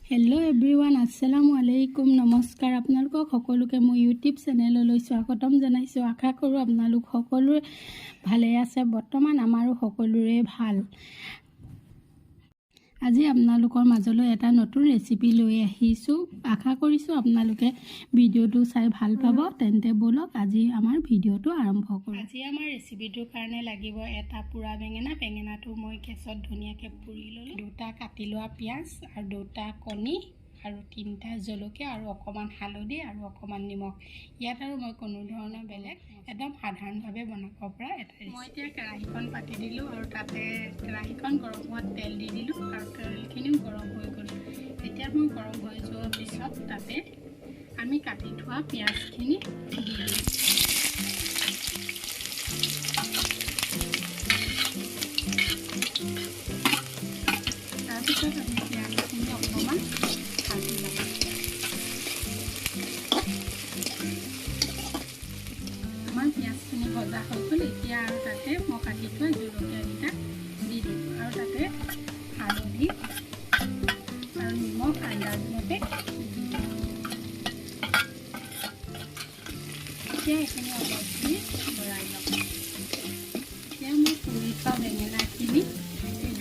hello everyone अस्सलामु आलैकुम नमस्कार आपनालोक सकलोके মই ইউটিউব চেনেললৈ স্বাগতম জনাইছো আশা কৰো আপোনালোক সকলোৰে ভালে আছে বৰ্তমান আমাৰো সকলোৰে ভাল আজি আপোনালোকৰ মাজলৈ এটা নতুন ৰেচিপি লৈ আহিছো আশা কৰিছো আপোনালোকে ভিডিওটো চাই ভাল পাব তেন্তে বলক আজি আমাৰ ভিডিওটো আৰম্ভ কৰো আজি আমাৰ ৰেচিপিটোৰ কাৰণে লাগিব এটা পুৰা বেঙেনাটো মই গেছত ধুনিয়াকৈ পুৰি ললো দুটা কাটি লোৱা পিয়াজ আৰু দুটা কণী আৰু তিনটা জলকীয়া আৰু অকমান হালধি আৰু অকমান নিমখ ইয়াত আৰু মই কোনো ধৰণৰ বেলেগ একদম সাধাৰণভাৱে বনাব পৰা এটা মই এতিয়া কেৰাহীখন পাতি দিলো আৰু তাতে কেৰাহীখন গৰম হোৱাত তেল দি দিলো আৰু তেলখিনিও গৰম হৈ গ'ল এতিয়া মই গৰম হৈ যোৱাৰ পিছত তাতে আমি কাটি থোৱা পিয়াজখিনি দি দিলো তাৰপিছত আমি পিয়াজখিনি অকমান ভাজি ল'ম আমাৰ পিয়াজখিনি ভজা হৈ গ'ল এতিয়া আৰু তাতে মই কাটি থোৱা জলকীয়াকেইটা দি দিম আৰু তাতে হালধি আৰু নিমখ আন্দাজমতে এতিয়া এইখিনি অলপ দি লৰাই ল'ম এতিয়া মই পুৰি থোৱা বেঙেনাখিনি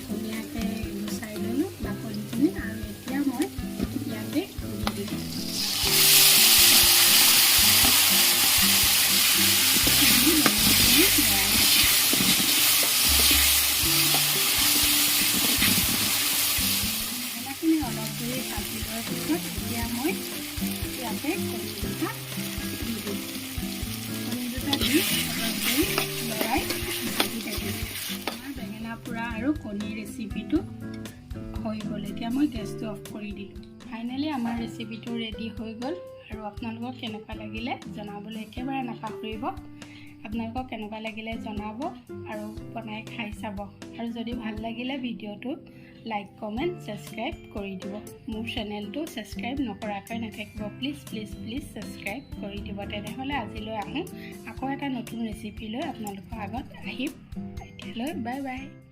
ধুনীয়াকৈ গুচাই ল'লোঁ বাকলিখিনি আৰু এতিয়া মই ইয়াতে দি দিম বেঙেনাখিনি অলপ দেৰি ভাজি লোৱাৰ পিছত এতিয়া মই ইয়াতে কণী দুটা দি দিম কণী দুটা দি অলপ দেৰি লৰাই ভাজি থাকিম আমাৰ বেঙেনা পোৰা আৰু কণী ৰেচিপিটো হৈ গ'ল এতিয়া মই গেছটো অফ কৰি দিলোঁ ফাইনেলি আমাৰ ৰেচিপিটো ৰেডি হৈ গ'ল আৰু আপোনালোকক কেনেকুৱা লাগিলে জনাবলৈ একেবাৰে নাপাহৰিব আপোনালোকক কেনেকুৱা লাগিলে জনাব আৰু বনাই খাই চাব আৰু যদি ভাল লাগিলে ভিডিওটো লাইক কমেণ্ট ছাবস্ক্ৰাইব কৰি দিব মোৰ চেনেলটো ছাবস্ক্ৰাইব নকৰাকৈ নাথাকিব প্লিজ ছাবস্ক্ৰাইব কৰি দিব তেনেহ'লে আজিলৈ আহোঁ আকৌ এটা নতুন ৰেচিপি লৈ আপোনালোকৰ আগত আহিম এতিয়ালৈ বাই বাই